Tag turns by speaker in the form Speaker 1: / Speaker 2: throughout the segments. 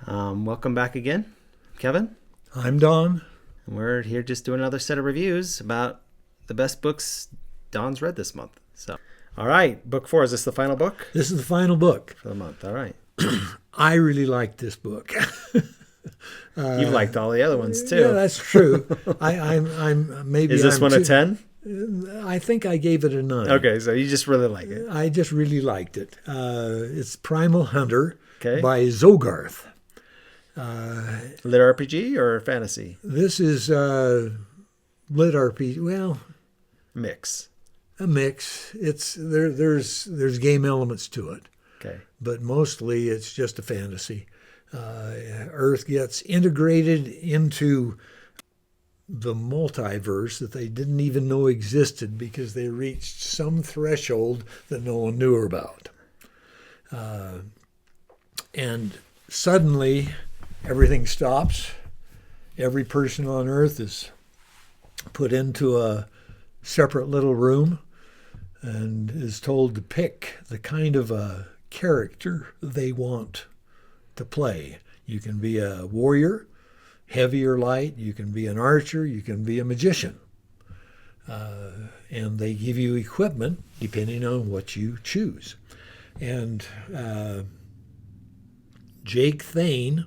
Speaker 1: Welcome back again, Kevin.
Speaker 2: I'm Don.
Speaker 1: And we're here just doing another set of reviews about the best books Don's read this month. So, all right, book 4. Is this the final book
Speaker 2: This is the final book.
Speaker 1: for the month? All right.
Speaker 2: I really liked this book.
Speaker 1: You've liked all the other ones too.
Speaker 2: Yeah, that's true. I'm maybe.
Speaker 1: Is this
Speaker 2: I'm
Speaker 1: one
Speaker 2: too,
Speaker 1: a 10?
Speaker 2: I think I gave it a 9.
Speaker 1: Okay, so you just really like it.
Speaker 2: I just really liked it. It's Primal Hunter
Speaker 1: Okay.
Speaker 2: by Zogarth.
Speaker 1: LitRPG or fantasy?
Speaker 2: This is LitRPG. Well,
Speaker 1: Mix.
Speaker 2: a mix. There's game elements to it,
Speaker 1: Okay.
Speaker 2: but mostly it's just a fantasy. Earth gets integrated into the multiverse that they didn't even know existed because they reached some threshold that no one knew about. And suddenly everything stops. Every person on Earth is put into a separate little room and is told to pick the kind of a character they want to play. You can be a warrior, heavy or light. You can be an archer. You can be a magician. And they give you equipment depending on what you choose. And Jake Thane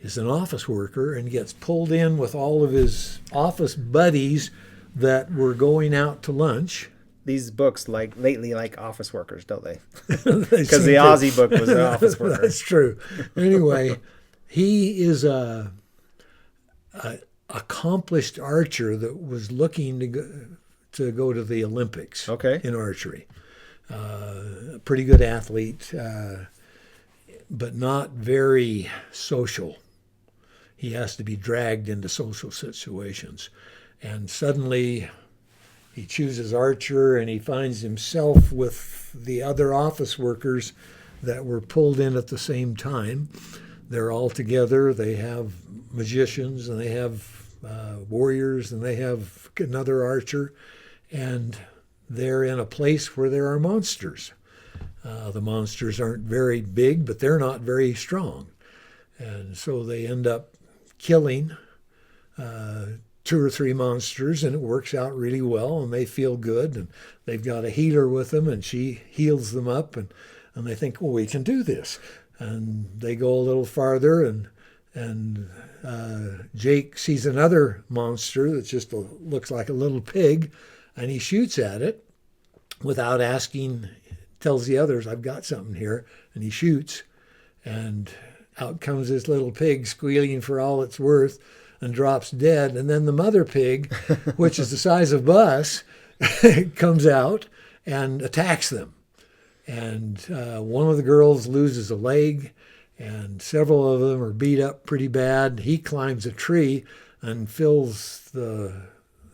Speaker 2: is an office worker and gets pulled in with all of his office buddies that were going out to lunch.
Speaker 1: These books lately like office workers, don't they?
Speaker 2: They
Speaker 1: Because
Speaker 2: seem
Speaker 1: the
Speaker 2: to-
Speaker 1: Aussie book was an office worker.
Speaker 2: That's true. Anyway, he is a accomplished archer that was looking to go to the Olympics
Speaker 1: Okay.
Speaker 2: in archery. A pretty good athlete, but not very social. He has to be dragged into social situations. And suddenly he chooses archer and he finds himself with the other office workers that were pulled in at the same time. They're all together. They have magicians and they have warriors and they have another archer. And they're in a place where there are monsters. The monsters aren't very big, but they're not very strong. And so they end up killing 2 or 3 monsters, and it works out really well, and they feel good. And they've got a healer with them, and she heals them up, and they think, well, we can do this. And they go a little farther, and Jake sees another monster that just looks like a little pig, and he shoots at it without asking, tells the others, I've got something here, and he shoots, and out comes this little pig squealing for all it's worth and drops dead. And then the mother pig, which is the size of Bus, comes out and attacks them. And one of the girls loses a leg, and several of them are beat up pretty bad. He climbs a tree and fills the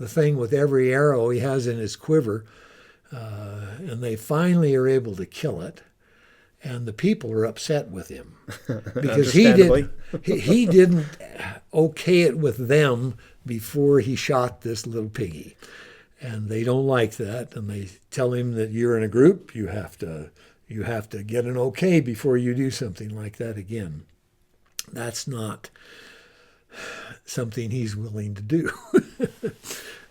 Speaker 2: thing with every arrow he has in his quiver. And they finally are able to kill it. And the people are upset with him because he didn't okay it with them before he shot this little piggy. And they don't like that. And they tell him that you're in a group. You have to get an okay before you do something like that again. That's not something he's willing to do.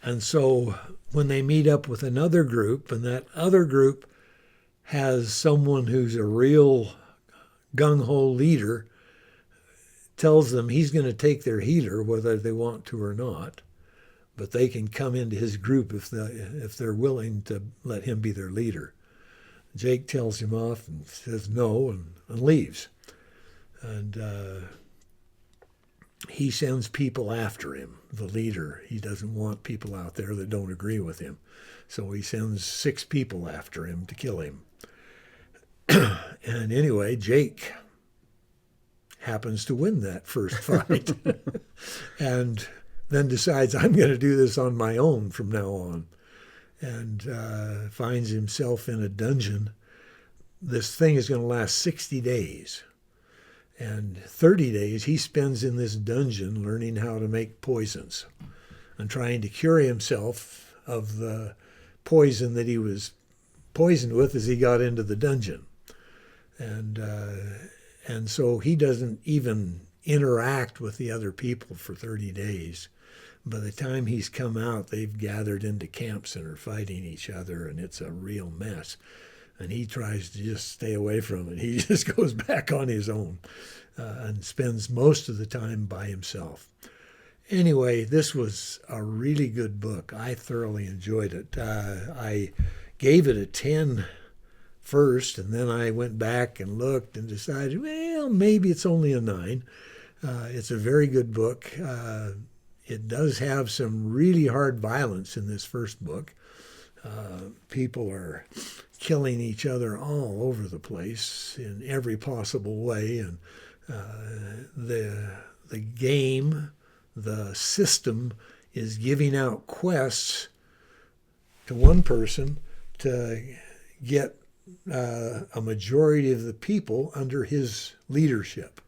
Speaker 2: And so when they meet up with another group, and that other group has someone who's a real gung-ho leader, tells them he's going to take their healer whether they want to or not, but they can come into his group if they're willing to let him be their leader. Jake tells him off and says no and leaves. And he sends people after him, the leader. He doesn't want people out there that don't agree with him. So he sends 6 people after him to kill him. And anyway, Jake happens to win that first fight and then decides, I'm going to do this on my own from now on, and finds himself in a dungeon. This thing is going to last 60 days. And 30 days he spends in this dungeon learning how to make poisons and trying to cure himself of the poison that he was poisoned with as he got into the dungeon. And and so he doesn't even interact with the other people for 30 days. By the time he's come out, they've gathered into camps and are fighting each other, and it's a real mess. And he tries to just stay away from it. He just goes back on his own and spends most of the time by himself. Anyway, this was a really good book. I thoroughly enjoyed it. I gave it a 10 first, and then I went back and looked and decided, well, maybe it's only a 9. It's a very good book. It does have some really hard violence in this first book. People are killing each other all over the place in every possible way, and the game, the system, is giving out quests to one person to get a majority of the people under his leadership.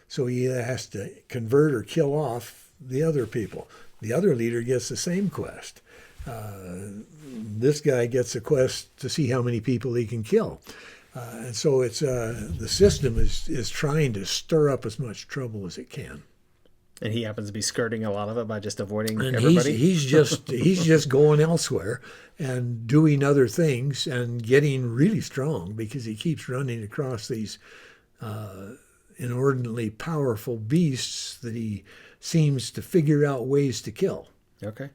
Speaker 2: So he has to convert or kill off the other people. The other leader gets the same quest. This guy gets a quest to see how many people he can kill. And so it's the system is trying to stir up as much trouble as it can.
Speaker 1: And he happens to be skirting a lot of it by just avoiding
Speaker 2: And
Speaker 1: everybody.
Speaker 2: he's just going elsewhere and doing other things and getting really strong because he keeps running across these inordinately powerful beasts that he seems to figure out ways to kill.
Speaker 1: Okay.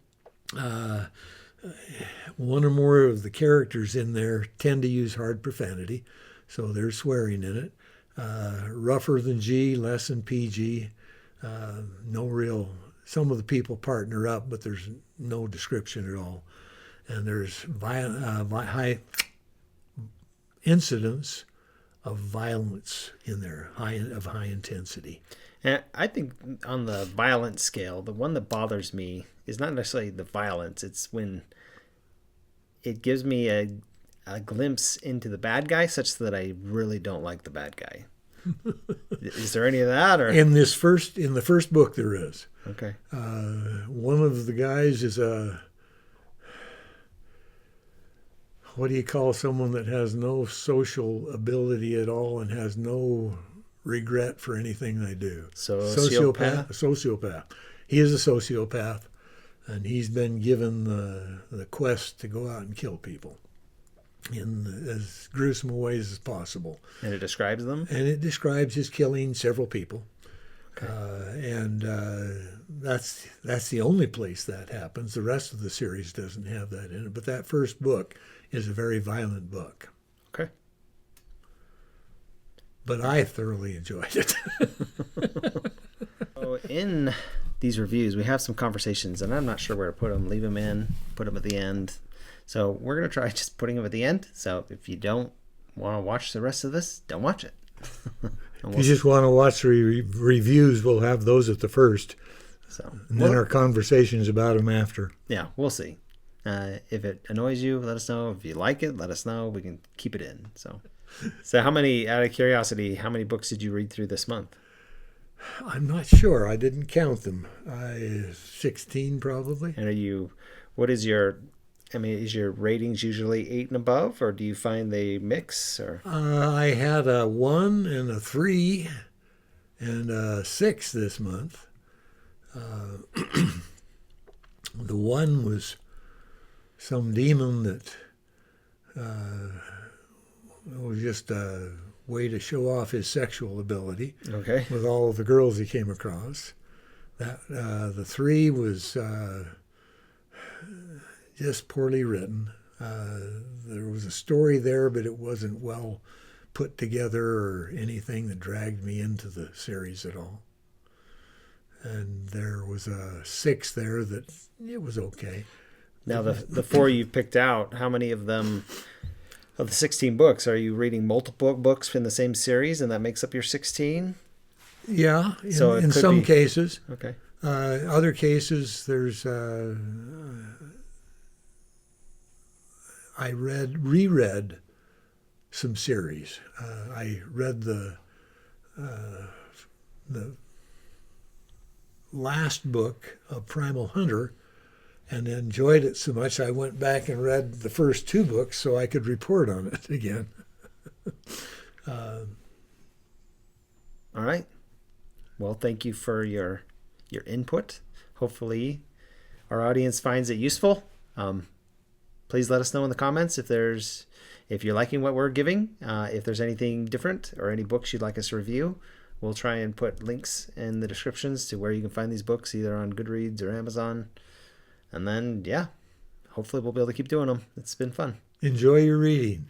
Speaker 2: One or more of the characters in there tend to use hard profanity, so there's swearing in it. Rougher than G, less than PG. No real. Some of the people partner up, but there's no description at all. And there's high incidents of violence in there, of high intensity.
Speaker 1: And I think on the violence scale, the one that bothers me is not necessarily the violence. It's when it gives me a glimpse into the bad guy such that I really don't like the bad guy. Is there any of that? Or
Speaker 2: in the first book there is.
Speaker 1: Okay.
Speaker 2: One of the guys is what do you call someone that has no social ability at all and has no regret for anything they do?
Speaker 1: Sociopath?
Speaker 2: Sociopath. He is a sociopath, and he's been given the quest to go out and kill people in as gruesome ways as possible.
Speaker 1: And it describes them?
Speaker 2: And it describes his killing several people.
Speaker 1: Okay.
Speaker 2: That's the only place that happens. The rest of the series doesn't have that in it. But that first book is a very violent book.
Speaker 1: Okay.
Speaker 2: But I thoroughly enjoyed it.
Speaker 1: So in these reviews, we have some conversations, and I'm not sure where to put them. Leave them in, put them at the end. So we're going to try just putting them at the end. So if you don't want to watch the rest of this, don't watch it.
Speaker 2: If you just want to watch the reviews, we'll have those at the first. And then our conversations about them after.
Speaker 1: Yeah, we'll see. If it annoys you, let us know. If you like it, let us know. We can keep it in. So how many, out of curiosity, how many books did you read through this month?
Speaker 2: I'm not sure. I didn't count them. 16 probably.
Speaker 1: And is your ratings usually 8 and above, or do you find they mix? Or
Speaker 2: I had a 1 and a 3 and a 6 this month. The 1 was some demon that was just a way to show off his sexual ability.
Speaker 1: Okay.
Speaker 2: With all of the girls he came across. The 3 was just poorly written. There was a story there, but it wasn't well put together or anything that dragged me into the series at all. And there was a 6 there that it was okay.
Speaker 1: Now, the 4 you picked out, how many of them, of the 16 books, are you reading multiple books in the same series, and that makes up your 16?
Speaker 2: Yeah, in some cases.
Speaker 1: Okay.
Speaker 2: Other cases, there's I reread some series. I read the last book of Primal Hunter and enjoyed it so much I went back and read the first 2 books so I could report on it again.
Speaker 1: All right. Well, thank you for your input. Hopefully, our audience finds it useful. Please let us know in the comments if you're liking what we're giving. If there's anything different or any books you'd like us to review, we'll try and put links in the descriptions to where you can find these books, either on Goodreads or Amazon. And then, yeah, hopefully we'll be able to keep doing them. It's been fun.
Speaker 2: Enjoy your reading.